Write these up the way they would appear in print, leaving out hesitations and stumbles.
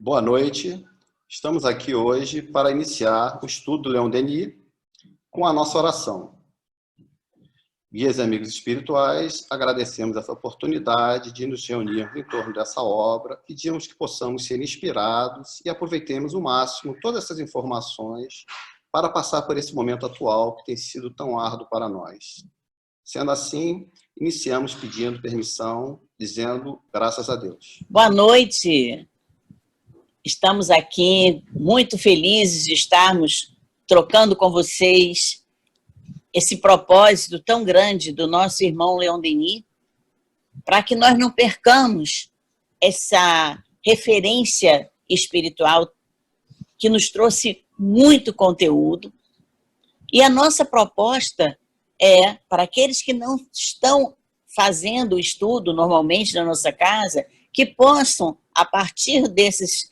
Boa noite. Estamos aqui hoje para iniciar o estudo do Leon Denis com a nossa oração. Guias e amigos espirituais, agradecemos essa oportunidade de nos reunirmos em torno dessa obra, pedimos que possamos ser inspirados e aproveitemos o máximo todas essas informações para passar por esse momento atual que tem sido tão árduo para nós. Sendo assim, iniciamos pedindo permissão, dizendo graças a Deus. Boa noite. Estamos aqui muito felizes de estarmos trocando com vocês esse propósito tão grande do nosso irmão Leon Denis, para que nós não percamos essa referência espiritual que nos trouxe muito conteúdo. E a nossa proposta é, para aqueles que não estão fazendo o estudo normalmente na nossa casa, que possam, a partir desses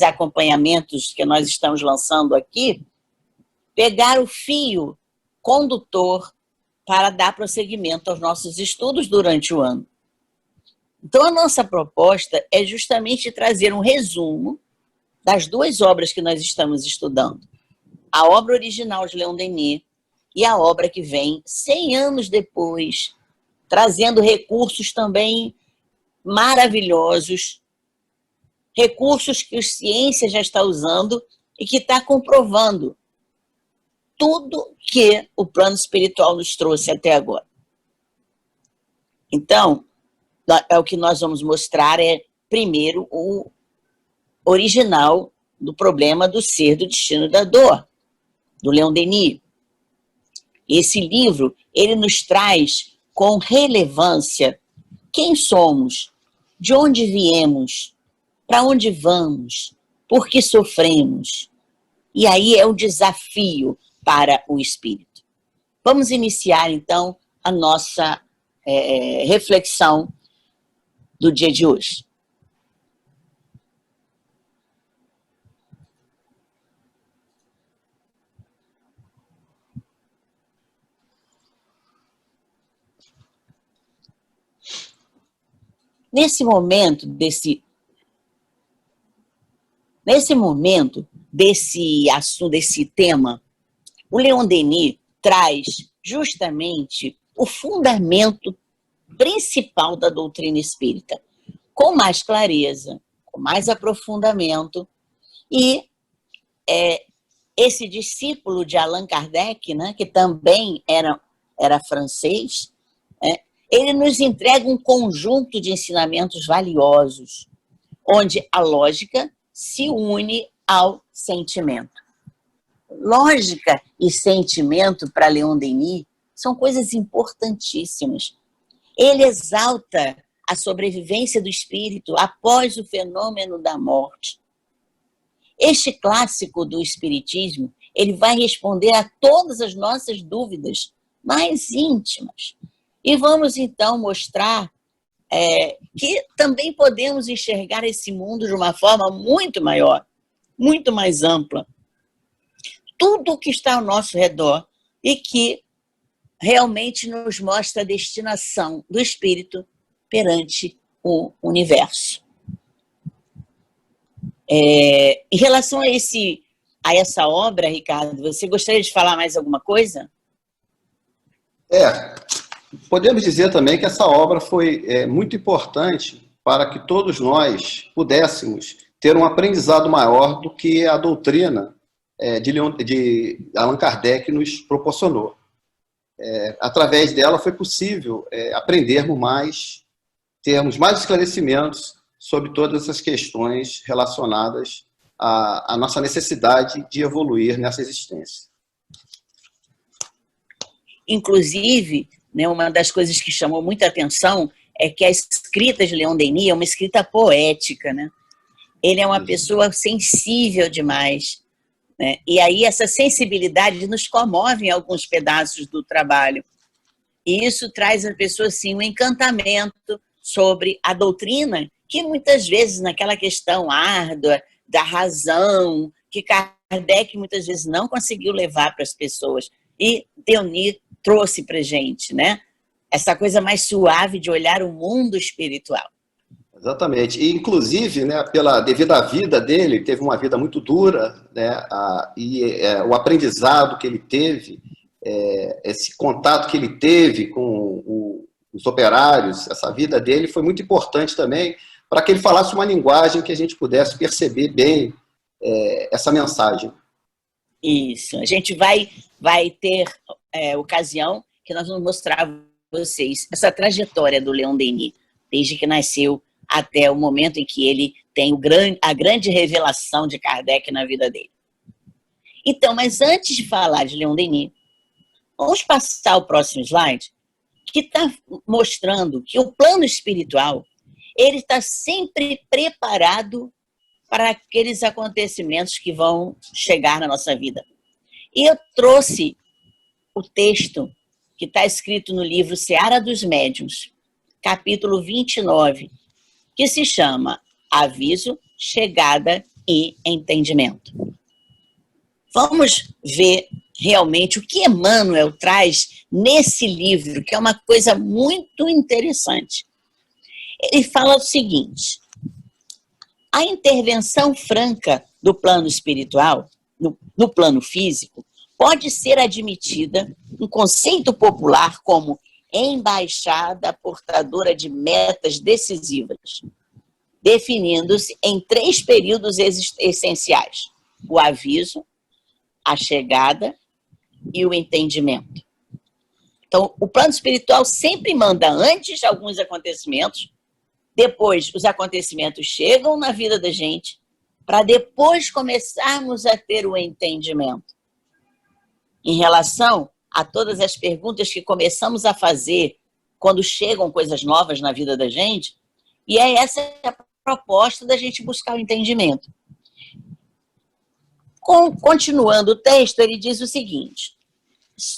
acompanhamentos que nós estamos lançando aqui, pegar o fio condutor para dar prosseguimento aos nossos estudos durante o ano. Então, a nossa proposta é justamente trazer um resumo das duas obras que nós estamos estudando. A obra original de Leon Denis e a obra que vem 100 anos depois, trazendo recursos também maravilhosos, recursos que a ciência já está usando e que está comprovando tudo que o plano espiritual nos trouxe até agora. Então, o que nós vamos mostrar é, primeiro, o original do problema do ser, do destino da dor, do Leon Denis. Esse livro, ele nos traz com relevância quem somos, de onde viemos, para onde vamos, por que sofremos. E aí é o desafio para o espírito. Vamos iniciar, então, a nossa reflexão do dia de hoje. Nesse momento desse assunto, desse tema, o Leon Denis traz justamente o fundamento principal da doutrina espírita, com mais clareza, com mais aprofundamento, e esse discípulo de Allan Kardec, né, que também era francês, ele nos entrega um conjunto de ensinamentos valiosos, onde a lógica se une ao sentimento. Lógica e sentimento, para Leon Denis, são coisas importantíssimas. Ele exalta a sobrevivência do espírito após o fenômeno da morte. Este clássico do espiritismo, ele vai responder a todas as nossas dúvidas mais íntimas. E vamos, então, mostrar que também podemos enxergar esse mundo de uma forma muito maior, muito mais ampla. Tudo o que está ao nosso redor e que realmente nos mostra a destinação do espírito perante o universo. Em relação a essa obra, Ricardo, você gostaria de falar mais alguma coisa? Podemos dizer também que essa obra foi muito importante para que todos nós pudéssemos ter um aprendizado maior do que a doutrina de Allan Kardec nos proporcionou. Através dela foi possível aprendermos mais, termos mais esclarecimentos sobre todas essas questões relacionadas à nossa necessidade de evoluir nessa existência. Inclusive, né, uma das coisas que chamou muita atenção é que a escrita de Leon Denis é uma escrita poética, né? Ele é uma pessoa sensível demais, né? E aí essa sensibilidade nos comove em alguns pedaços do trabalho. E isso traz à pessoa, assim, um encantamento sobre a doutrina, que muitas vezes, naquela questão árdua da razão, que Kardec muitas vezes não conseguiu levar para as pessoas, e Denis trouxe para a gente, né? Essa coisa mais suave de olhar o mundo espiritual. Exatamente. E, inclusive, né, devido à vida dele, teve uma vida muito dura, né, o aprendizado que ele teve, esse contato que ele teve com os operários, essa vida dele foi muito importante também para que ele falasse uma linguagem que a gente pudesse perceber bem essa mensagem. Isso. A gente vai ter ocasião que nós vamos mostrar a vocês essa trajetória do Leon Denis, desde que nasceu até o momento em que ele tem a grande revelação de Kardec na vida dele. Então, mas antes de falar de Leon Denis, vamos passar o próximo slide, que está mostrando que o plano espiritual ele está sempre preparado para aqueles acontecimentos que vão chegar na nossa vida. E eu trouxe o texto que está escrito no livro Seara dos Médiuns, capítulo 29, que se chama Aviso, Chegada e Entendimento. Vamos ver realmente o que Emmanuel traz nesse livro, que é uma coisa muito interessante. Ele fala o seguinte: a intervenção franca do plano espiritual, no plano físico, pode ser admitida, um conceito popular, como embaixada portadora de metas decisivas, definindo-se em 3 períodos essenciais: o aviso, a chegada e o entendimento. Então, o plano espiritual sempre manda antes alguns acontecimentos, depois os acontecimentos chegam na vida da gente, para depois começarmos a ter o entendimento. Em relação a todas as perguntas que começamos a fazer quando chegam coisas novas na vida da gente, e essa a proposta da gente buscar o entendimento. Continuando o texto, ele diz o seguinte: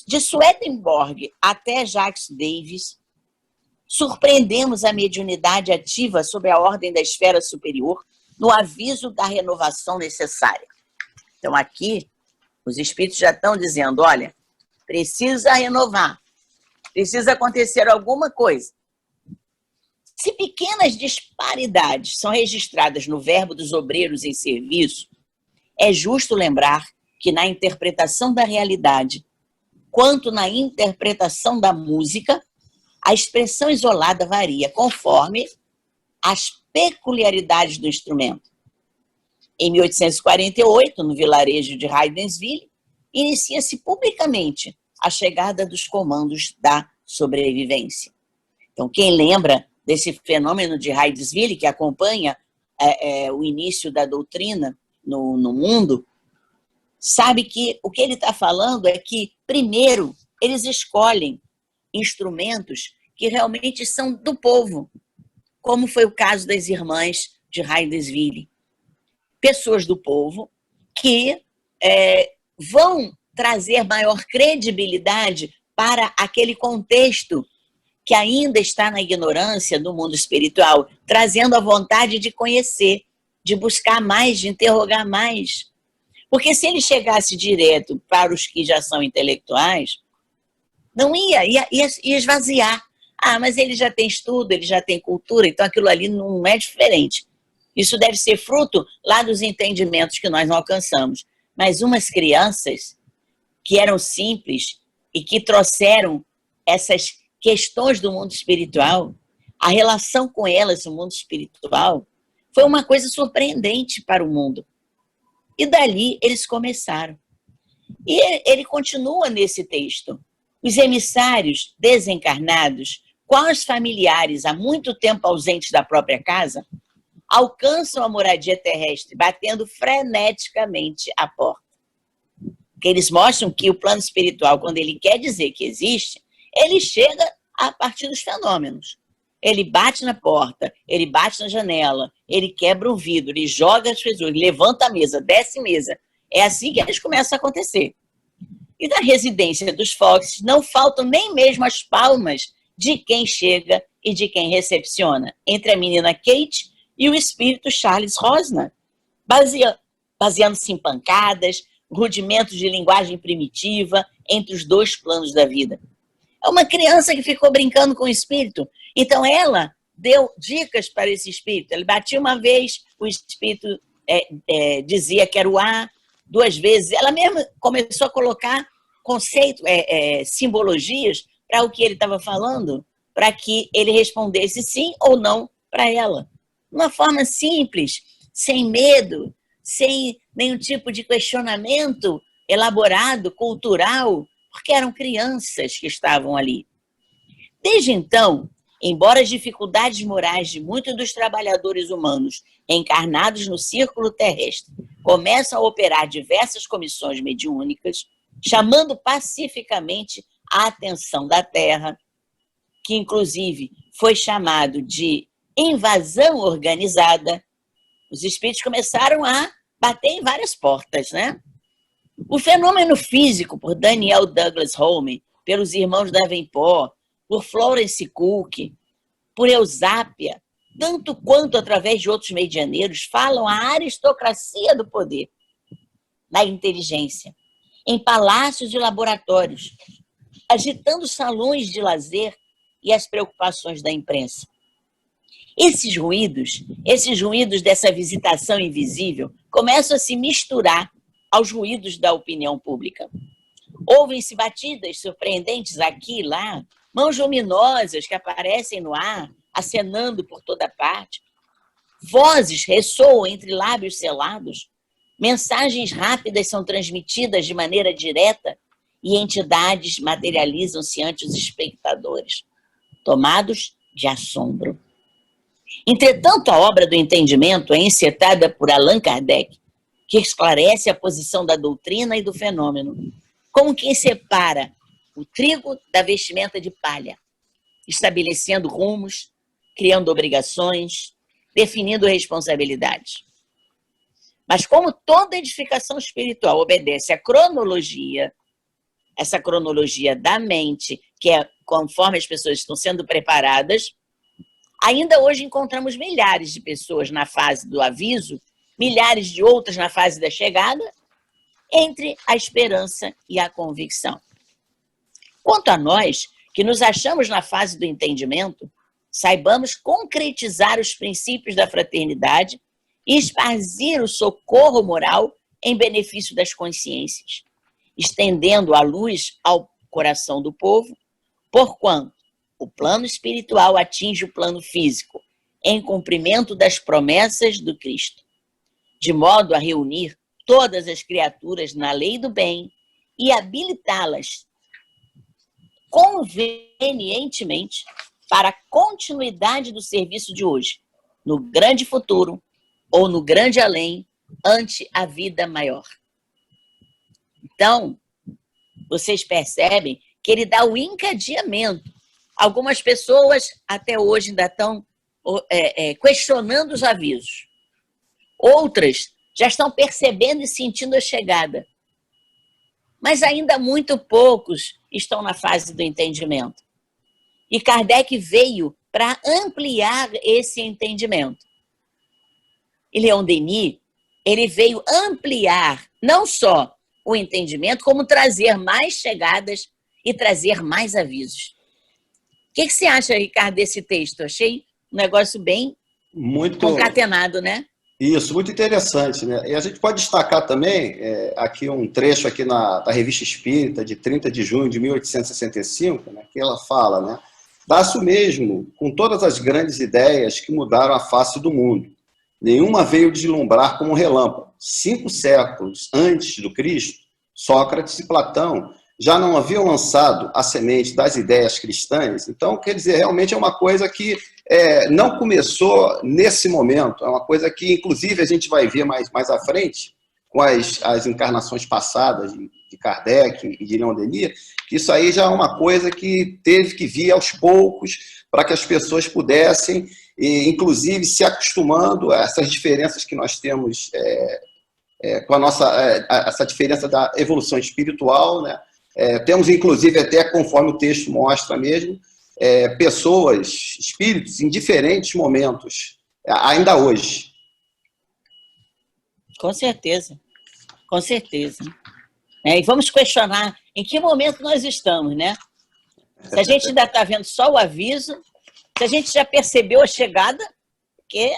de Swedenborg até Jacques Davis, surpreendemos a mediunidade ativa sob a ordem da esfera superior no aviso da renovação necessária. Então, aqui, os espíritos já estão dizendo, olha, precisa renovar, precisa acontecer alguma coisa. Se pequenas disparidades são registradas no verbo dos obreiros em serviço, é justo lembrar que na interpretação da realidade, quanto na interpretação da música, a expressão isolada varia conforme as peculiaridades do instrumento. Em 1848, no vilarejo de Heidensville, inicia-se publicamente a chegada dos comandos da sobrevivência. Então, quem lembra desse fenômeno de Heidensville, que acompanha o início da doutrina no mundo, sabe que o que ele está falando é que, primeiro, eles escolhem instrumentos que realmente são do povo, como foi o caso das irmãs de Heidensville. Pessoas do povo que vão trazer maior credibilidade para aquele contexto que ainda está na ignorância do mundo espiritual, trazendo a vontade de conhecer, de buscar mais, de interrogar mais. Porque se ele chegasse direto para os que já são intelectuais, não ia esvaziar. Ah, mas ele já tem estudo, ele já tem cultura, então aquilo ali não é diferente. Isso deve ser fruto lá dos entendimentos que nós não alcançamos. Mas umas crianças que eram simples e que trouxeram essas questões do mundo espiritual, a relação com elas no mundo espiritual, foi uma coisa surpreendente para o mundo. E dali eles começaram. E ele continua nesse texto. Os emissários desencarnados, quais familiares há muito tempo ausentes da própria casa, alcançam a moradia terrestre, batendo freneticamente a porta. Porque eles mostram que o plano espiritual, quando ele quer dizer que existe, ele chega a partir dos fenômenos. Ele bate na porta, ele bate na janela, ele quebra o vidro, ele joga as pessoas, levanta a mesa, desce a mesa. É assim que eles começam a acontecer. E na residência dos Fox não faltam nem mesmo as palmas de quem chega e de quem recepciona, entre a menina Kate e o espírito Charles Rosner, baseando-se em pancadas, rudimentos de linguagem primitiva entre os dois planos da vida. É uma criança que ficou brincando com o espírito. Então ela deu dicas para esse espírito. Ele batia uma vez, o espírito dizia que era o A, 2 vezes. Ela mesma começou a colocar conceitos, simbologias para o que ele estava falando, para que ele respondesse sim ou não para ela. De uma forma simples, sem medo, sem nenhum tipo de questionamento elaborado, cultural, porque eram crianças que estavam ali. Desde então, embora as dificuldades morais de muitos dos trabalhadores humanos encarnados no círculo terrestre começam a operar diversas comissões mediúnicas, chamando pacificamente a atenção da Terra, que inclusive foi chamado de invasão organizada, os espíritos começaram a bater em várias portas, né? O fenômeno físico, por Daniel Douglas Home, pelos irmãos Davenport, por Florence Cook, por Eusápia, tanto quanto através de outros medianeiros, falam a aristocracia do poder, da inteligência, em palácios e laboratórios, agitando salões de lazer e as preocupações da imprensa. Esses ruídos dessa visitação invisível começam a se misturar aos ruídos da opinião pública. Ouvem-se batidas surpreendentes aqui e lá, mãos luminosas que aparecem no ar, acenando por toda parte. Vozes ressoam entre lábios selados, mensagens rápidas são transmitidas de maneira direta e entidades materializam-se ante os espectadores, tomados de assombro. Entretanto, a obra do entendimento é encetada por Allan Kardec, que esclarece a posição da doutrina e do fenômeno, como quem separa o trigo da vestimenta de palha, estabelecendo rumos, criando obrigações, definindo responsabilidades. Mas como toda edificação espiritual obedece à cronologia, essa cronologia da mente, que é conforme as pessoas estão sendo preparadas, ainda hoje encontramos milhares de pessoas na fase do aviso, milhares de outras na fase da chegada, entre a esperança e a convicção. Quanto a nós, que nos achamos na fase do entendimento, saibamos concretizar os princípios da fraternidade e espargir o socorro moral em benefício das consciências, estendendo a luz ao coração do povo, porquanto o plano espiritual atinge o plano físico, em cumprimento das promessas do Cristo, de modo a reunir todas as criaturas na lei do bem e habilitá-las convenientemente para a continuidade do serviço de hoje, no grande futuro ou no grande além, ante a vida maior. Então, vocês percebem que ele dá o encadeamento. Algumas pessoas até hoje ainda estão questionando os avisos. Outras já estão percebendo e sentindo a chegada. Mas ainda muito poucos estão na fase do entendimento. E Kardec veio para ampliar esse entendimento. E Leon Denis, ele veio ampliar não só o entendimento, como trazer mais chegadas e trazer mais avisos. O que você acha, Ricardo, desse texto? Achei um negócio bem muito concatenado, né? Isso, muito interessante, né? E a gente pode destacar também aqui um trecho aqui da Revista Espírita, de 30 de junho de 1865, né, que ela fala, né? Dá-se o mesmo com todas as grandes ideias que mudaram a face do mundo. Nenhuma veio deslumbrar como um relâmpago. 5 séculos antes do Cristo, Sócrates e Platão já não haviam lançado a semente das ideias cristãs. Então, quer dizer, realmente é uma coisa que não começou nesse momento, é uma coisa que, inclusive, a gente vai ver mais à frente, com as encarnações passadas de Kardec e de Leon Denis, que isso aí já é uma coisa que teve que vir aos poucos para que as pessoas pudessem, inclusive, se acostumando a essas diferenças que nós temos com essa diferença da evolução espiritual, né? Temos, inclusive, até conforme o texto mostra mesmo, pessoas, espíritos, em diferentes momentos, ainda hoje. Com certeza, com certeza. E vamos questionar em que momento nós estamos, né? Se a gente ainda está vendo só o aviso, Se a gente já percebeu a chegada, porque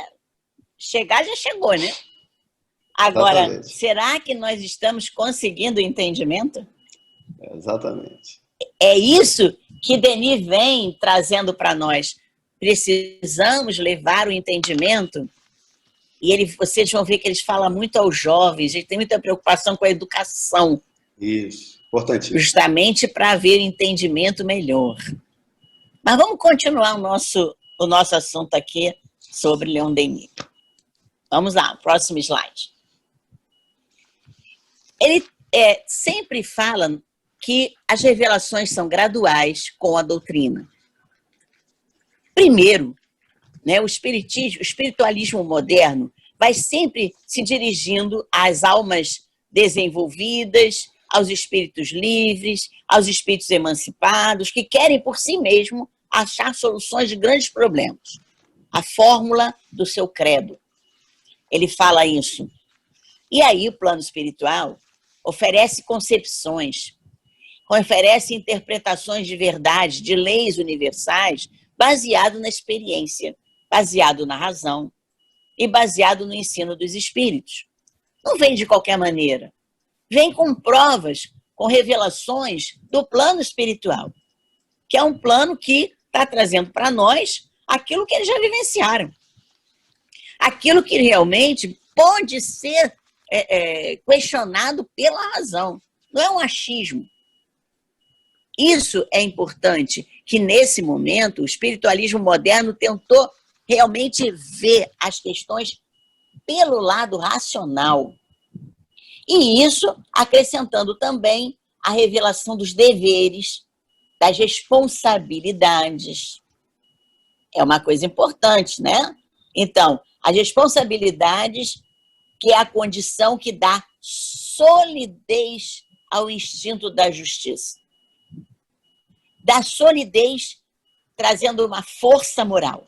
chegar já chegou, né? Agora, Exatamente. será que nós estamos conseguindo o entendimento? Exatamente. É isso que Denis vem trazendo para nós. Precisamos levar o entendimento. E vocês vão ver que eles falam muito aos jovens, eles têm muita preocupação com a educação. Isso, importantíssimo. Justamente para haver entendimento melhor. Mas vamos continuar o nosso assunto aqui sobre Leon Denis. Vamos lá, próximo slide. Ele sempre fala que as revelações são graduais com a doutrina. Primeiro, né, o espiritualismo moderno vai sempre se dirigindo às almas desenvolvidas, aos espíritos livres, aos espíritos emancipados, que querem por si mesmo achar soluções de grandes problemas. A fórmula do seu credo. Ele fala isso. E aí o plano espiritual oferece concepções, oferece interpretações de verdade, de leis universais, baseado na experiência, baseado na razão e baseado no ensino dos espíritos. Não vem de qualquer maneira. Vem com provas, com revelações do plano espiritual, que é um plano que está trazendo para nós aquilo que eles já vivenciaram. Aquilo que realmente pode ser questionado pela razão. Não é um achismo. Isso é importante, que nesse momento o espiritualismo moderno tentou realmente ver as questões pelo lado racional. E isso acrescentando também a revelação dos deveres, das responsabilidades. É uma coisa importante, né? Então, as responsabilidades, que é a condição que dá solidez ao instinto da justiça. Dá solidez, trazendo uma força moral.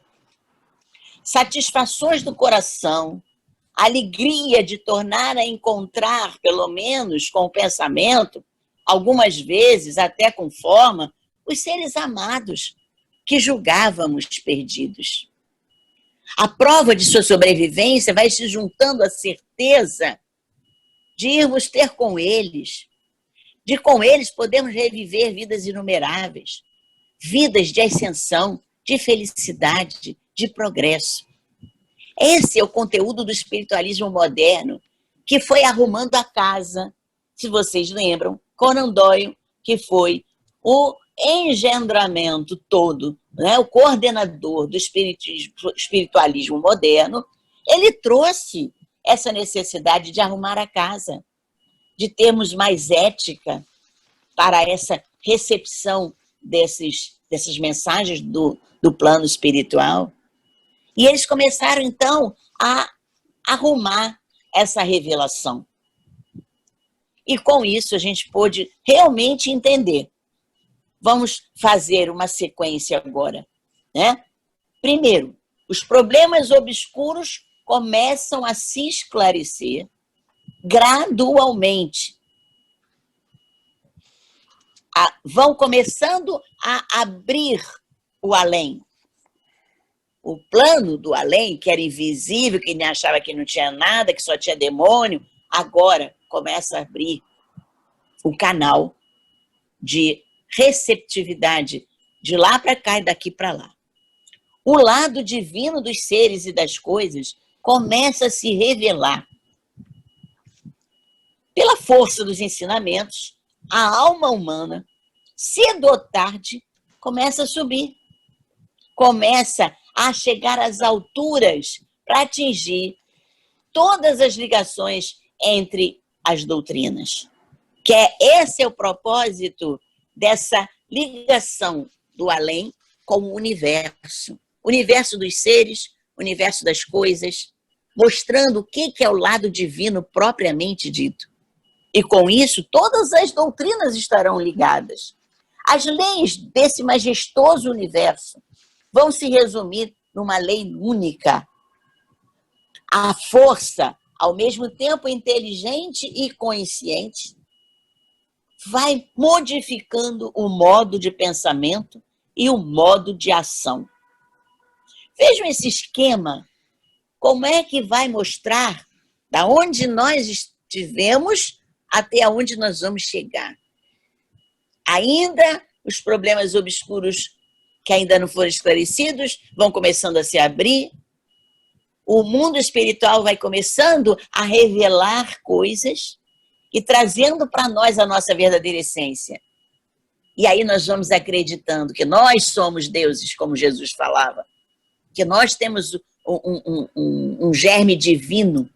Satisfações do coração, alegria de tornar a encontrar, pelo menos com o pensamento, algumas vezes até com forma, os seres amados que julgávamos perdidos. A prova de sua sobrevivência vai se juntando à certeza de irmos ter com eles, de com eles podermos reviver vidas inumeráveis, vidas de ascensão, de felicidade, de progresso. Esse é o conteúdo do espiritualismo moderno, que foi arrumando a casa, se vocês lembram, Conan Doyle, que foi o engendramento todo, né, o coordenador do espiritualismo moderno, ele trouxe essa necessidade de arrumar a casa, de termos mais ética para essa recepção dessas mensagens do plano espiritual. E eles começaram, então, a arrumar essa revelação. E com isso a gente pôde realmente entender. Vamos fazer uma sequência agora, né? Primeiro, os problemas obscuros começam a se esclarecer gradualmente. Vão começando a abrir o além. O plano do além, que era invisível, que nem achava que não tinha nada, que só tinha demônio, agora começa a abrir o canal de receptividade de lá para cá e daqui para lá. O lado divino dos seres e das coisas começa a se revelar. Pela força dos ensinamentos, a alma humana, cedo ou tarde, começa a subir. Começa a chegar às alturas para atingir todas as ligações entre as doutrinas. Esse é o propósito dessa ligação do além com o universo. Universo dos seres, universo das coisas, mostrando o que é o lado divino propriamente dito. E com isso, todas as doutrinas estarão ligadas. As leis desse majestoso universo vão se resumir numa lei única. A força, ao mesmo tempo inteligente e consciente, vai modificando o modo de pensamento e o modo de ação. Vejam esse esquema, como é que vai mostrar da onde nós estivemos até onde nós vamos chegar. Ainda os problemas obscuros que ainda não foram esclarecidos vão começando a se abrir, o mundo espiritual vai começando a revelar coisas e trazendo para nós a nossa verdadeira essência. E aí nós vamos acreditando que nós somos deuses, como Jesus falava, que nós temos um germe divino,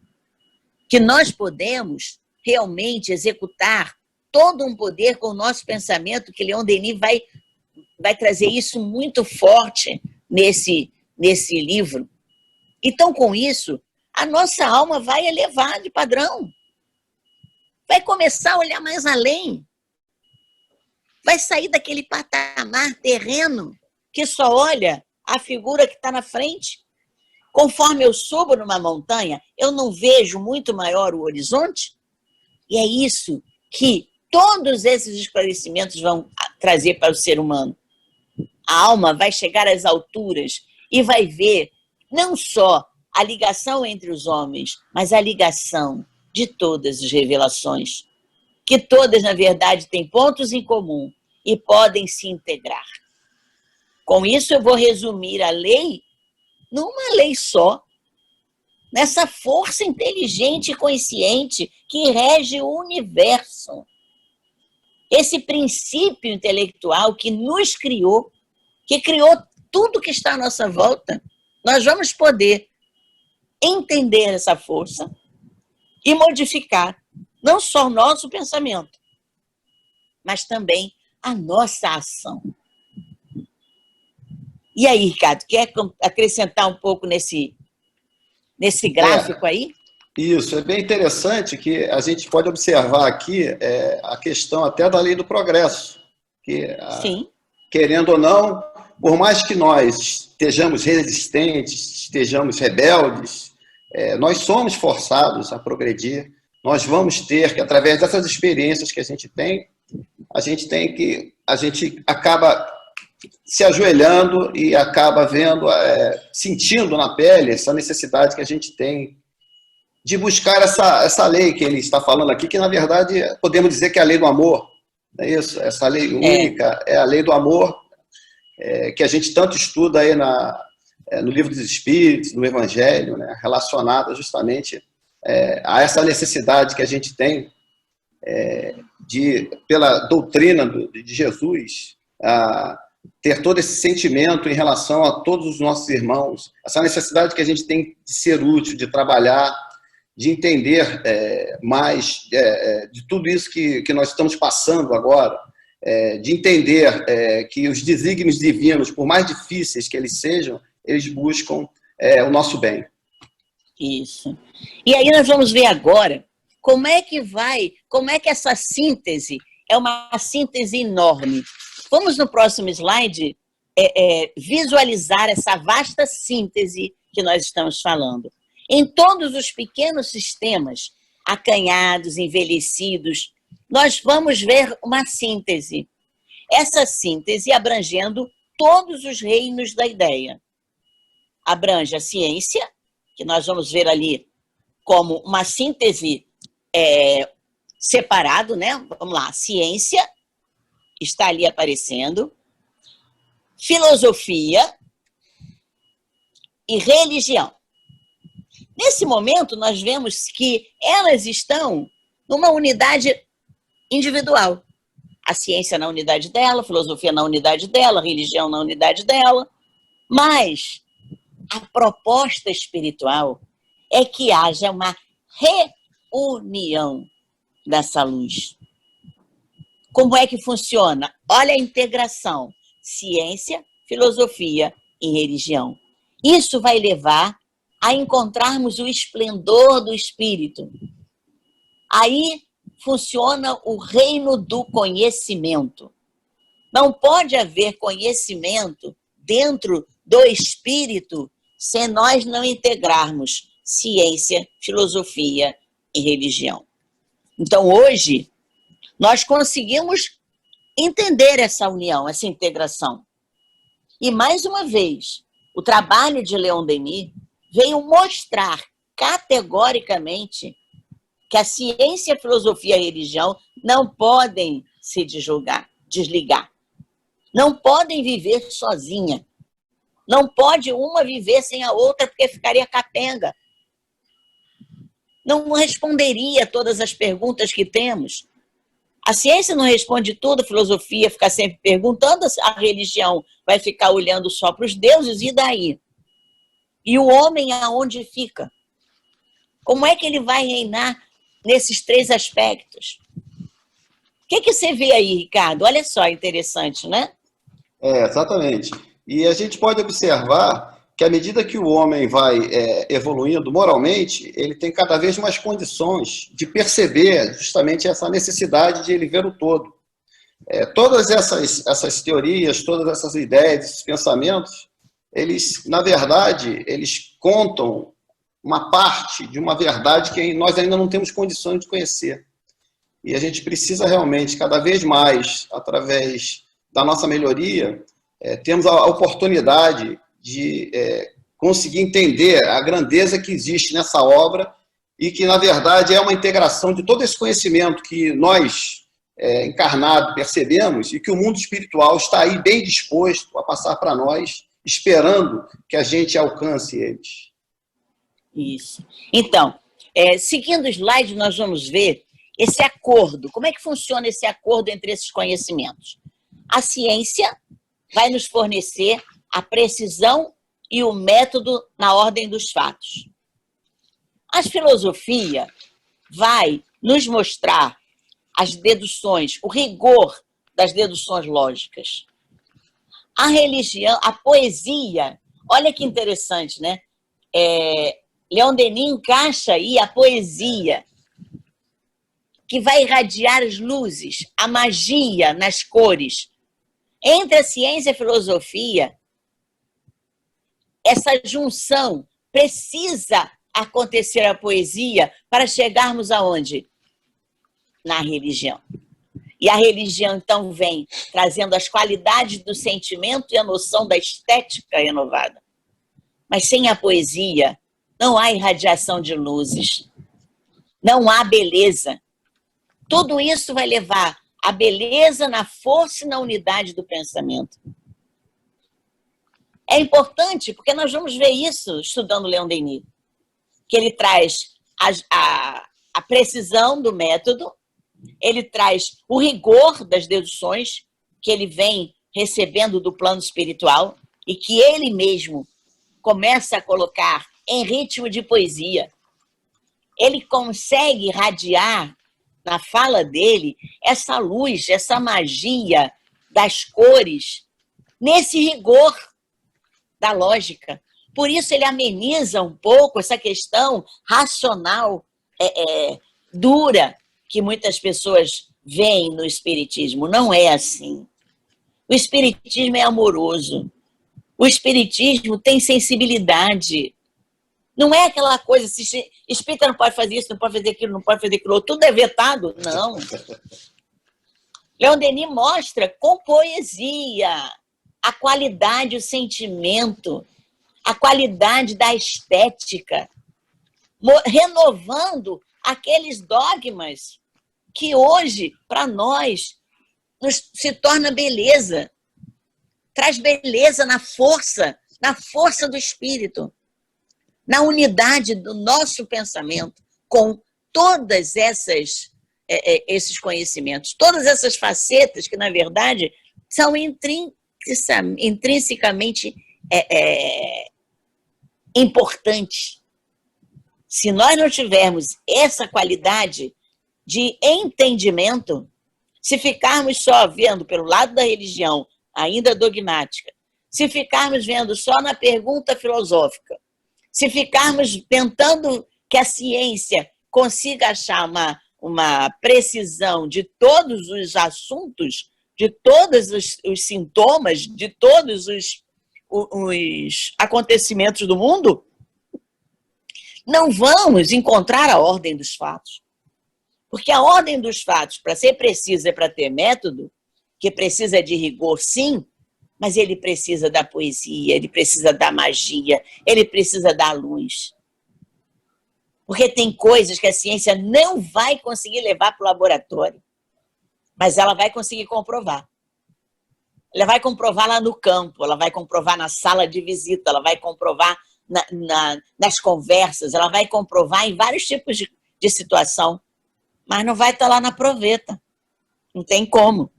que nós podemos realmente executar todo um poder com o nosso pensamento, que Leon Denis vai trazer isso muito forte nesse livro. Então, com isso, a nossa alma vai elevar de padrão, vai começar a olhar mais além, vai sair daquele patamar terreno que só olha a figura que está na frente. Conforme eu subo numa montanha, eu não vejo muito maior o horizonte, e é isso que todos esses esclarecimentos vão trazer para o ser humano. A alma vai chegar às alturas e vai ver não só a ligação entre os homens, mas a ligação de todas as revelações, que todas, na verdade, têm pontos em comum e podem se integrar. Com isso, eu vou resumir a lei numa lei só, nessa força inteligente e consciente que rege o universo. Esse princípio intelectual que nos criou, que criou tudo que está à nossa volta, nós vamos poder entender essa força e modificar não só o nosso pensamento, mas também a nossa ação. E aí, Ricardo, quer acrescentar um pouco nesse gráfico aí? Isso, é bem interessante que a gente pode observar aqui a questão até da lei do progresso, que, Sim. Querendo ou não, por mais que nós estejamos resistentes, estejamos rebeldes, nós somos forçados a progredir, nós vamos ter que, através dessas experiências que a gente acaba se ajoelhando e acaba vendo, sentindo na pele essa necessidade que a gente tem de buscar essa lei que ele está falando aqui, que na verdade podemos dizer que é a lei do amor, não é isso? Essa lei única é a lei do amor, que a gente tanto estuda aí no Livro dos Espíritos, no Evangelho, né, relacionada justamente a essa necessidade que a gente tem pela doutrina de Jesus, ter todo esse sentimento em relação a todos os nossos irmãos, essa necessidade que a gente tem de ser útil, de trabalhar, de entender mais de tudo isso que nós estamos passando agora, de entender que os desígnios divinos, por mais difíceis que eles sejam, eles buscam o nosso bem. Isso. E aí nós vamos ver agora como é que essa síntese é uma síntese enorme. Vamos no próximo slide visualizar essa vasta síntese que nós estamos falando. Em todos os pequenos sistemas, acanhados, envelhecidos, nós vamos ver uma síntese. Essa síntese abrangendo todos os reinos da ideia. Abrange a ciência, que nós vamos ver ali como uma síntese separado, né? Vamos lá, ciência está ali aparecendo, filosofia e religião. Nesse momento, nós vemos que elas estão numa unidade individual. A ciência na unidade dela, a filosofia na unidade dela, a religião na unidade dela. Mas a proposta espiritual é que haja uma reunião dessa luz. Como é que funciona? Olha a integração: ciência, filosofia e religião. Isso vai levar a encontrarmos o esplendor do espírito. Aí funciona o reino do conhecimento. Não pode haver conhecimento dentro do espírito se nós não integrarmos ciência, filosofia e religião. Então, hoje, nós conseguimos entender essa união, essa integração. E, mais uma vez, O trabalho de Leon Denis veio mostrar categoricamente que a ciência, a filosofia e a religião não podem se desligar. Não podem viver sozinha. Não pode uma viver sem a outra porque ficaria capenga. Não responderia a todas as perguntas que temos. A ciência não responde tudo, a filosofia fica sempre perguntando, a religião vai ficar olhando só para os deuses, e daí? E o homem aonde fica? Como é que ele vai reinar nesses três aspectos? O que você vê aí, Ricardo? Olha só, interessante, né? Exatamente. E a gente pode observar que à medida que o homem vai evoluindo moralmente, ele tem cada vez mais condições de perceber justamente essa necessidade de ele ver o todo. Todas essas teorias, todas essas ideias, esses pensamentos, eles, na verdade, eles contam uma parte de uma verdade que nós ainda não temos condições de conhecer. E a gente precisa realmente, cada vez mais, através da nossa melhoria, temos a oportunidade de conseguir entender a grandeza que existe nessa obra e que, na verdade, é uma integração de todo esse conhecimento que nós, encarnados, percebemos e que o mundo espiritual está aí bem disposto a passar para nós, esperando que a gente alcance eles. Isso. Então, seguindo o slide, nós vamos ver esse acordo. Como é que funciona esse acordo entre esses conhecimentos? A ciência vai nos fornecer a precisão e o método na ordem dos fatos. A filosofia vai nos mostrar as deduções, o rigor das deduções lógicas. A religião, a poesia, olha que interessante, né? Leon Denis encaixa aí a poesia, que vai irradiar as luzes, a magia nas cores. Entre a ciência e a filosofia, essa junção precisa acontecer a poesia para chegarmos aonde? Na religião. E a religião, então, vem trazendo as qualidades do sentimento e a noção da estética renovada. Mas sem a poesia, não há irradiação de luzes, não há beleza. Tudo isso vai levar a beleza na força e na unidade do pensamento. É importante, porque nós vamos ver isso estudando Leon Denis, que ele traz a precisão do método, ele traz o rigor das deduções que ele vem recebendo do plano espiritual e que ele mesmo começa a colocar em ritmo de poesia. Ele consegue irradiar na fala dele essa luz, essa magia das cores, nesse rigor da lógica. Por isso ele ameniza um pouco essa questão racional, dura, que muitas pessoas veem no espiritismo. Não é assim. O espiritismo é amoroso. O espiritismo tem sensibilidade. Não é aquela coisa, se espírita não pode fazer isso, não pode fazer aquilo, não pode fazer aquilo, tudo é vetado. Não. Leon Denis mostra com poesia a qualidade, o sentimento, a qualidade da estética, renovando aqueles dogmas que hoje, para nós, se torna beleza. Traz beleza na força do espírito, na unidade do nosso pensamento, com todas esses conhecimentos, todas essas facetas que, na verdade, são intrinsecamente importantes. Se nós não tivermos essa qualidade de entendimento, se ficarmos só vendo pelo lado da religião, ainda dogmática, se ficarmos vendo só na pergunta filosófica, se ficarmos tentando que a ciência consiga achar uma precisão de todos os assuntos, de todos os sintomas, de todos os acontecimentos do mundo, não vamos encontrar a ordem dos fatos. Porque a ordem dos fatos, para ser precisa e para ter método, que precisa de rigor, sim, mas ele precisa da poesia, ele precisa da magia, ele precisa da luz. Porque tem coisas que a ciência não vai conseguir levar para o laboratório, mas ela vai conseguir comprovar. Ela vai comprovar lá no campo, ela vai comprovar na sala de visita, ela vai comprovar nas conversas, ela vai comprovar em vários tipos de situação, mas não vai estar lá na proveta. Não tem como.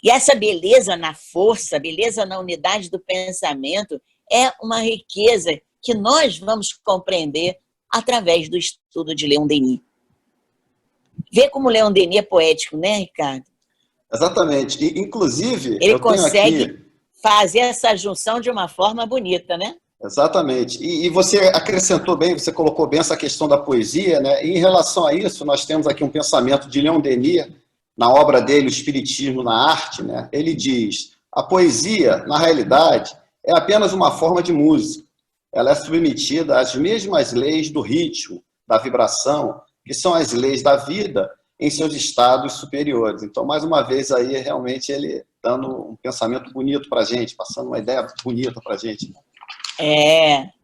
E essa beleza na força, beleza na unidade do pensamento, é uma riqueza que nós vamos compreender através do estudo de Leon Denis. Vê como Leon Denis é poético, né, Ricardo? Exatamente. E, inclusive, ele eu consegue tenho aqui... fazer essa junção de uma forma bonita, né? Exatamente. E você acrescentou bem, você colocou bem essa questão da poesia, né? E em relação a isso, nós temos aqui um pensamento de Leon Denis, na obra dele, O Espiritismo na Arte, né? Ele diz: a poesia, na realidade, é apenas uma forma de música. Ela é submetida às mesmas leis do ritmo, da vibração, que são as leis da vida em seus estados superiores. Então, mais uma vez, aí, realmente, ele dando um pensamento bonito para a gente, passando uma ideia bonita para a gente.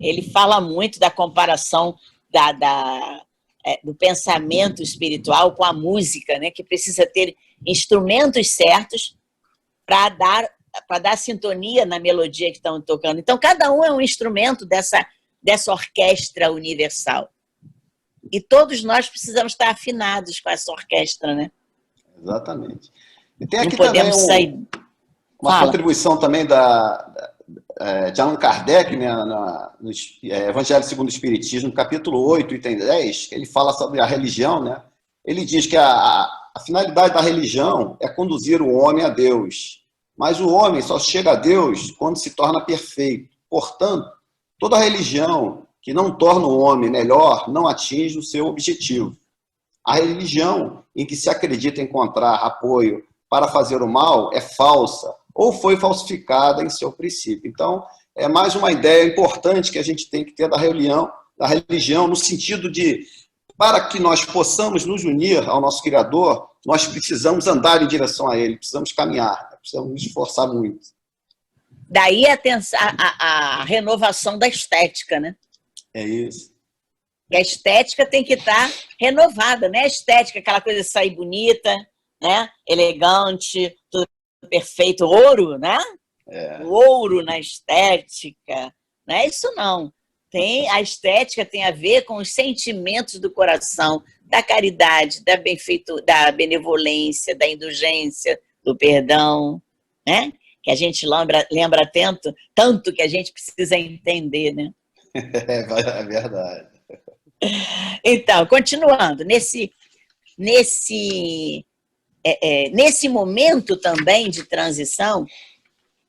Ele fala muito da comparação do pensamento espiritual com a música, né? Que precisa ter instrumentos certos para dar sintonia na melodia que estão tocando. Então, cada um é um instrumento dessa orquestra universal. E todos nós precisamos estar afinados com essa orquestra, né? Exatamente. E tem aqui não podemos também sair... uma contribuição também de Allan Kardec, né, no Evangelho segundo o Espiritismo, no capítulo 8, item 10, ele fala sobre a religião, né? Ele diz que a finalidade da religião é conduzir o homem a Deus, mas o homem só chega a Deus quando se torna perfeito. Portanto, toda religião que não torna o homem melhor não atinge o seu objetivo. A religião em que se acredita encontrar apoio para fazer o mal é falsa ou foi falsificada em seu princípio. Então, é mais uma ideia importante que a gente tem que ter da religião no sentido de, para que nós possamos nos unir ao nosso Criador, nós precisamos andar em direção a Ele, precisamos caminhar, precisamos nos esforçar muito. Daí a renovação da estética, né? É isso. A estética tem que estar renovada, né? A estética, aquela coisa de sair bonita, né? Elegante, tudo perfeito, ouro, né? O ouro na estética, não é isso não. A estética tem a ver com os sentimentos do coração, da caridade, da benevolência, da indulgência, do perdão, né? Que a gente lembra tanto que a gente precisa entender, né? É verdade. Então, continuando, nesse momento também de transição,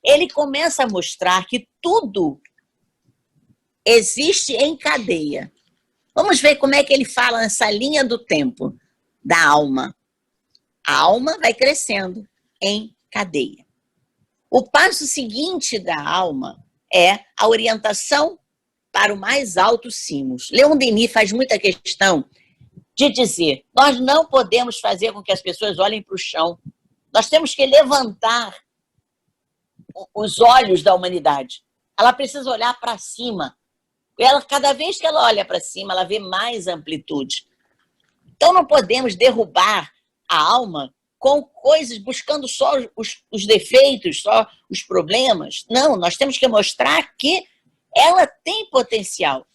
ele começa a mostrar que tudo existe em cadeia. Vamos ver como é que ele fala nessa linha do tempo da alma. A alma vai crescendo em cadeia. O passo seguinte da alma é a orientação para o mais alto cimos. Leon Denis faz muita questão de dizer, nós não podemos fazer com que as pessoas olhem para o chão. Nós temos que levantar os olhos da humanidade. Ela precisa olhar para cima. Cada vez que ela olha para cima, ela vê mais amplitude. Então, não podemos derrubar a alma com coisas, buscando só os defeitos, só os problemas. Não, nós temos que mostrar que ela tem potencial.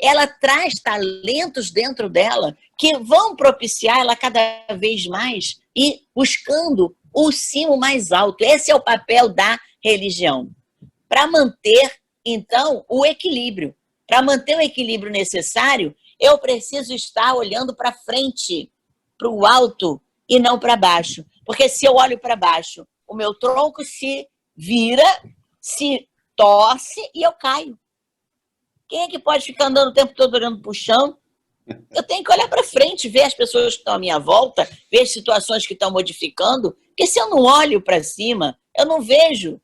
Ela traz talentos dentro dela que vão propiciar ela cada vez mais e buscando o cimo mais alto. Esse é o papel da religião. Para manter, então, o equilíbrio. Para manter o equilíbrio necessário, eu preciso estar olhando para frente, para o alto e não para baixo. Porque se eu olho para baixo, o meu tronco se vira, se torce e eu caio. Quem é que pode ficar andando o tempo todo olhando para o chão? Eu tenho que olhar para frente, ver as pessoas que estão à minha volta, ver as situações que estão modificando, porque se eu não olho para cima, eu não vejo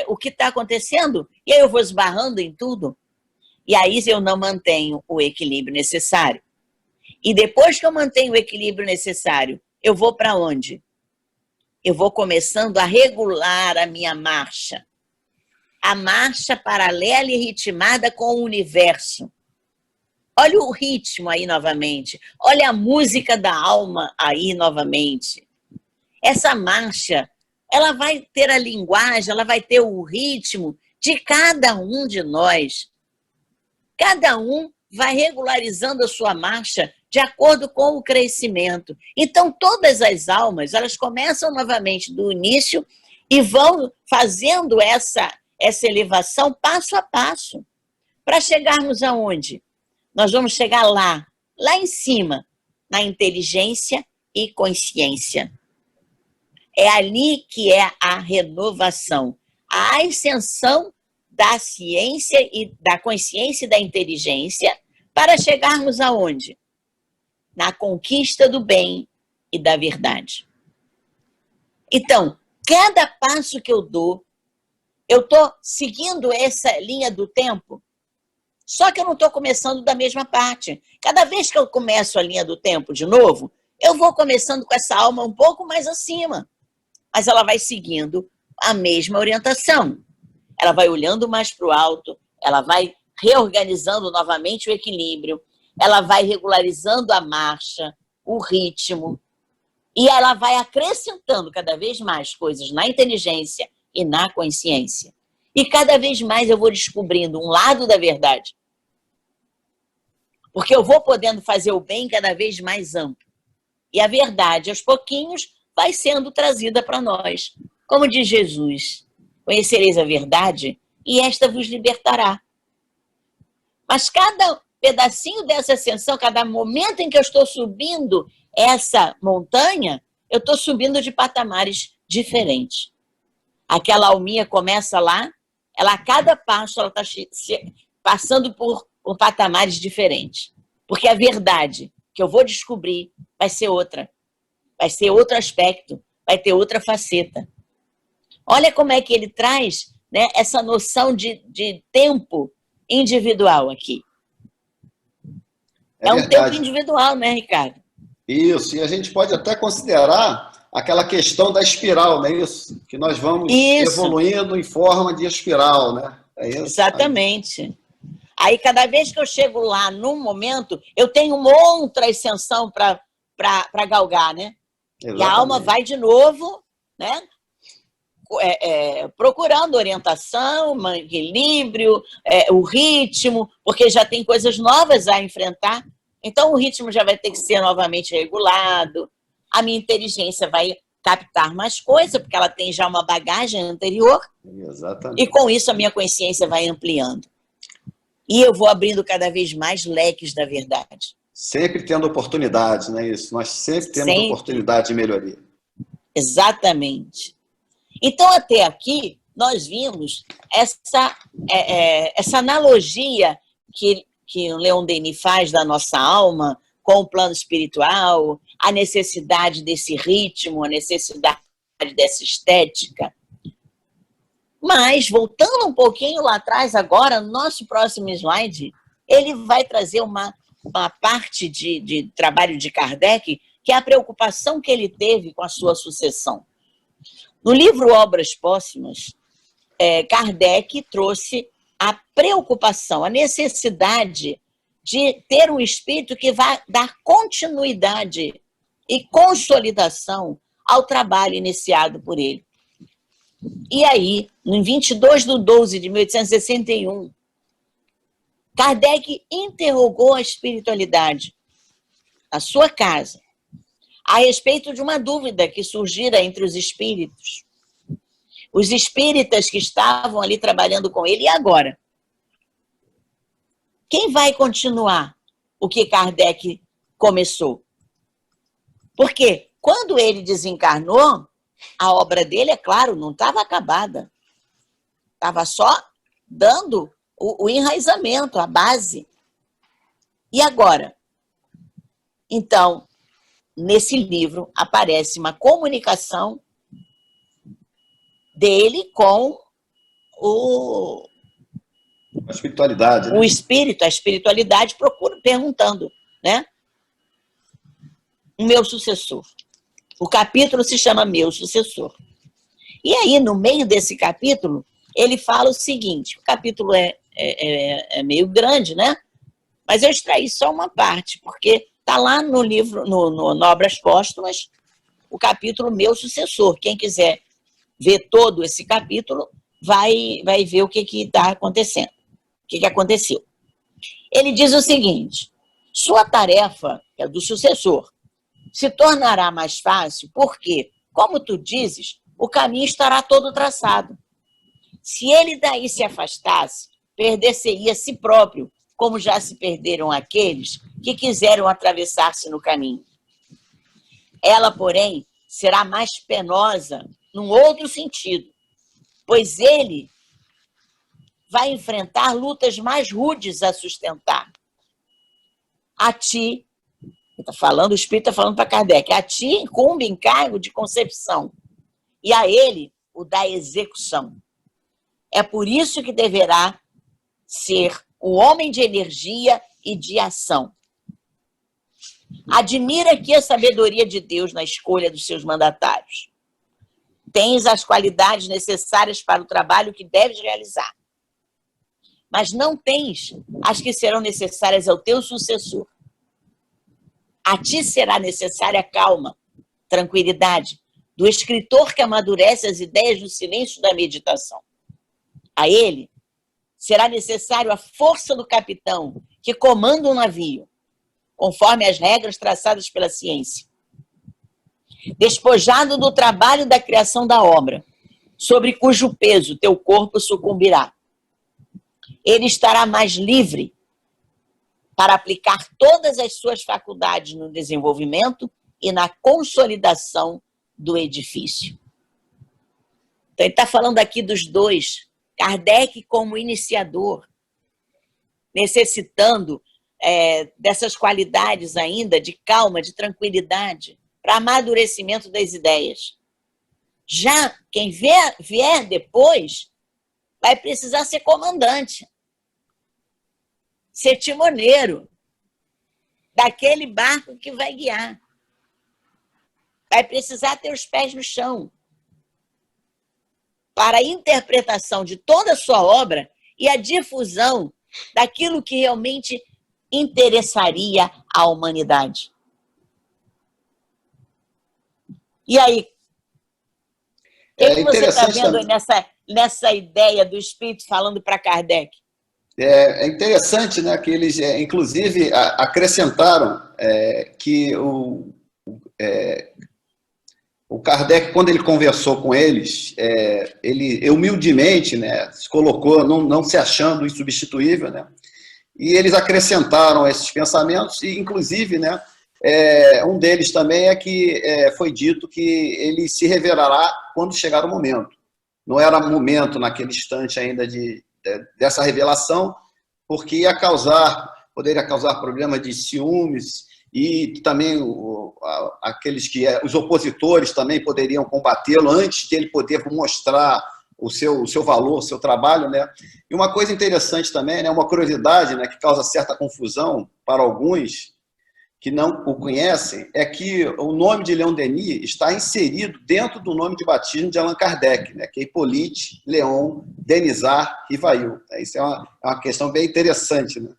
o que está acontecendo, e aí eu vou esbarrando em tudo, e aí eu não mantenho o equilíbrio necessário. E depois que eu mantenho o equilíbrio necessário, eu vou para onde? eu vou começando a regular a minha marcha. A marcha paralela e ritmada com o universo. Olha o ritmo aí novamente. Olha a música da alma aí novamente. Essa marcha, ela vai ter a linguagem, ela vai ter o ritmo de cada um de nós. Cada um vai regularizando a sua marcha de acordo com o crescimento. Então, todas as almas, elas começam novamente do início e vão fazendo essa elevação passo a passo, para chegarmos aonde? Nós vamos chegar lá em cima, na inteligência e consciência. É ali que é a renovação, a ascensão da ciência e da consciência e da inteligência para chegarmos aonde? Na conquista do bem e da verdade. Então, cada passo que eu dou, eu estou seguindo essa linha do tempo, só que eu não estou começando da mesma parte. Cada vez que eu começo a linha do tempo de novo, eu vou começando com essa alma um pouco mais acima, mas ela vai seguindo a mesma orientação. Ela vai olhando mais para o alto, ela vai reorganizando novamente o equilíbrio, ela vai regularizando a marcha, o ritmo, e ela vai acrescentando cada vez mais coisas na inteligência e na consciência. E cada vez mais eu vou descobrindo um lado da verdade. Porque eu vou podendo fazer o bem cada vez mais amplo. E a verdade, aos pouquinhos, vai sendo trazida para nós. Como diz Jesus, conhecereis a verdade e esta vos libertará. Mas cada pedacinho dessa ascensão, cada momento em que eu estou subindo essa montanha, eu estou subindo de patamares diferentes. Aquela alminha começa lá, ela a cada passo ela está passando por patamares diferentes. Porque a verdade que eu vou descobrir vai ser outra. Vai ser outro aspecto, vai ter outra faceta. Olha como é que ele traz, né, essa noção de tempo individual aqui. É um tempo individual, né, Ricardo? Isso, e a gente pode até considerar aquela questão da espiral, não é isso? Que nós vamos evoluindo em forma de espiral, né? É isso? Exatamente. Aí, cada vez que eu chego lá, num momento, eu tenho uma outra ascensão para galgar, né? Exatamente. E a alma vai de novo, né? Procurando orientação, equilíbrio, o ritmo, porque já tem coisas novas a enfrentar. Então, o ritmo já vai ter que ser novamente regulado. A minha inteligência vai captar mais coisa, porque ela tem já uma bagagem anterior. Exatamente. E, com isso, a minha consciência vai ampliando. E eu vou abrindo cada vez mais leques da verdade. Sempre tendo oportunidades, não é isso? Nós sempre temos oportunidade de melhoria. Exatamente. Então, até aqui, nós vimos essa analogia que o Leon Denis faz da nossa alma com o plano espiritual, a necessidade desse ritmo, a necessidade dessa estética. Mas, voltando um pouquinho lá atrás, agora, no nosso próximo slide, ele vai trazer uma parte de trabalho de Kardec, que é a preocupação que ele teve com a sua sucessão. No livro Obras Póstumas, Kardec trouxe a preocupação, a necessidade de ter um espírito que vai dar continuidade e consolidação ao trabalho iniciado por ele. E aí, em 22/12/1861, Kardec interrogou a espiritualidade na sua casa a respeito de uma dúvida que surgira entre os espíritos. Os espíritas que estavam ali trabalhando com ele, e agora? Quem vai continuar o que Kardec começou? Porque quando ele desencarnou, a obra dele, é claro, não estava acabada. Estava só dando o enraizamento, a base. E agora? Então, nesse livro aparece uma comunicação dele com a espiritualidade, né? O espírito, a espiritualidade, perguntando, né? O meu sucessor. O capítulo se chama Meu Sucessor. E aí, no meio desse capítulo, ele fala o seguinte, o capítulo é meio grande, né? Mas eu extraí só uma parte, porque está lá no livro, no Obras Póstumas, o capítulo Meu Sucessor. Quem quiser ver todo esse capítulo, vai ver o que está acontecendo, o que aconteceu. Ele diz o seguinte, sua tarefa, que é do sucessor, se tornará mais fácil porque, como tu dizes, o caminho estará todo traçado. Se ele daí se afastasse, perder-se-ia a si próprio, como já se perderam aqueles que quiseram atravessar-se no caminho. Ela, porém, será mais penosa num outro sentido, pois ele vai enfrentar lutas mais rudes a sustentar. A ti, o Espírito está falando para Kardec, a ti incumbe encargo de concepção e a ele o da execução. É por isso que deverá ser o homem de energia e de ação. Admira aqui a sabedoria de Deus na escolha dos seus mandatários. Tens as qualidades necessárias para o trabalho que deves realizar, mas não tens as que serão necessárias ao teu sucessor. A ti será necessária calma, tranquilidade, do escritor que amadurece as ideias no silêncio da meditação. A ele será necessário a força do capitão que comanda um navio, conforme as regras traçadas pela ciência. Despojado do trabalho da criação da obra, sobre cujo peso teu corpo sucumbirá, ele estará mais livre para aplicar todas as suas faculdades no desenvolvimento e na consolidação do edifício. Então, ele está falando aqui dos dois, Kardec como iniciador, necessitando dessas qualidades ainda de calma, de tranquilidade, para amadurecimento das ideias. Já quem vier depois vai precisar ser comandante, ser timoneiro daquele barco que vai guiar. Vai precisar ter os pés no chão para a interpretação de toda a sua obra e a difusão daquilo que realmente interessaria à humanidade. E aí, o que você está vendo nessa ideia do Espírito falando para Kardec? É interessante, né, que eles, inclusive, acrescentaram que o Kardec, quando ele conversou com eles, ele humildemente, né, se colocou, não se achando insubstituível, né, e eles acrescentaram esses pensamentos, e inclusive, né, um deles também é que foi dito que ele se revelará quando chegar o momento. Não era momento naquele instante ainda dessa revelação, porque poderia causar problemas de ciúmes, e também os opositores também poderiam combatê-lo antes de ele poder mostrar o seu valor, o seu trabalho, né? E uma coisa interessante também, né, uma curiosidade, né, que causa certa confusão para alguns que não o conhecem, é que o nome de Leon Denis está inserido dentro do nome de batismo de Allan Kardec, né, que é Hippolyte Léon Denisard Rivail. Isso é uma questão bem interessante, né?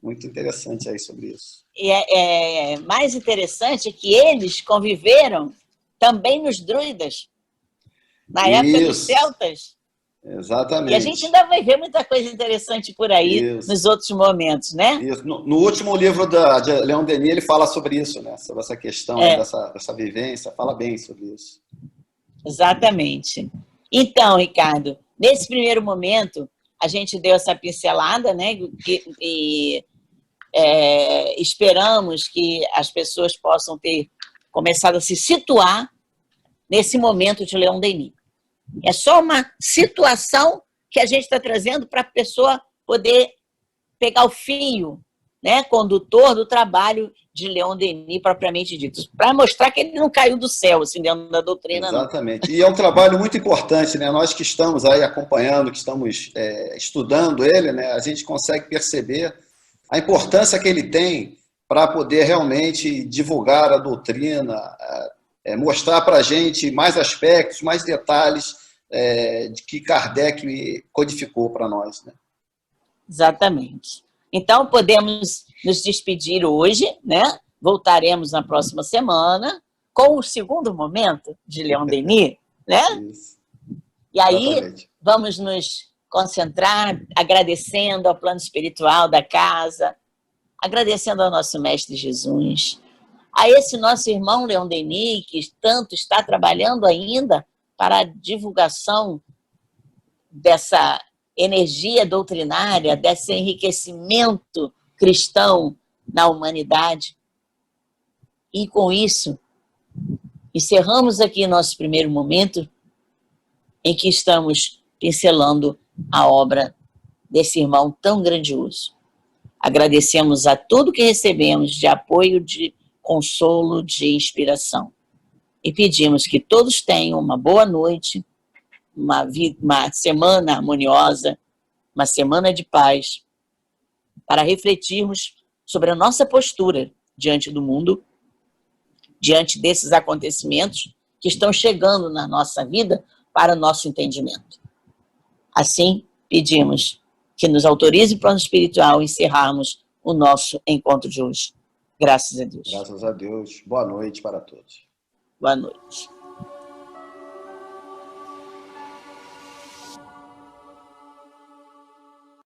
Muito interessante aí sobre isso. E mais interessante é que eles conviveram também nos druidas, na época dos celtas. Exatamente. E a gente ainda vai ver muita coisa interessante por aí nos outros momentos, né? Isso. No último livro de Leon Denis, ele fala sobre isso, né? Sobre essa questão dessa vivência, fala bem sobre isso. Exatamente. Então, Ricardo, nesse primeiro momento, a gente deu essa pincelada, né? E esperamos que as pessoas possam ter começado a se situar nesse momento de Leon Denis. É só uma situação que a gente está trazendo para a pessoa poder pegar o fio, né, condutor do trabalho de Leon Denis, propriamente dito, para mostrar que ele não caiu do céu, assim, dentro da doutrina. Exatamente. Não. E é um trabalho muito importante, né? Nós que estamos aí acompanhando, que estamos estudando ele, né, a gente consegue perceber a importância que ele tem para poder realmente divulgar a doutrina, mostrar para a gente mais aspectos, mais detalhes de que Kardec codificou para nós, né? Exatamente. Então, podemos nos despedir hoje, né? Voltaremos na próxima semana com o segundo momento de Leon Denis, né? Isso. E aí, Exatamente. vamos nos concentrar agradecendo ao plano espiritual da casa, agradecendo ao nosso Mestre Jesus, a esse nosso irmão Leon Denis, que tanto está trabalhando ainda para a divulgação dessa energia doutrinária, desse enriquecimento cristão na humanidade. E com isso, encerramos aqui nosso primeiro momento em que estamos pincelando a obra desse irmão tão grandioso. Agradecemos a tudo que recebemos de apoio, de consolo, de inspiração. E pedimos que todos tenham uma boa noite, uma semana harmoniosa, uma semana de paz, para refletirmos sobre a nossa postura diante do mundo, diante desses acontecimentos que estão chegando na nossa vida para o nosso entendimento. Assim, pedimos que nos autorize o plano espiritual a encerrarmos o nosso encontro de hoje. Graças a Deus. Graças a Deus. Boa noite para todos. Boa noite.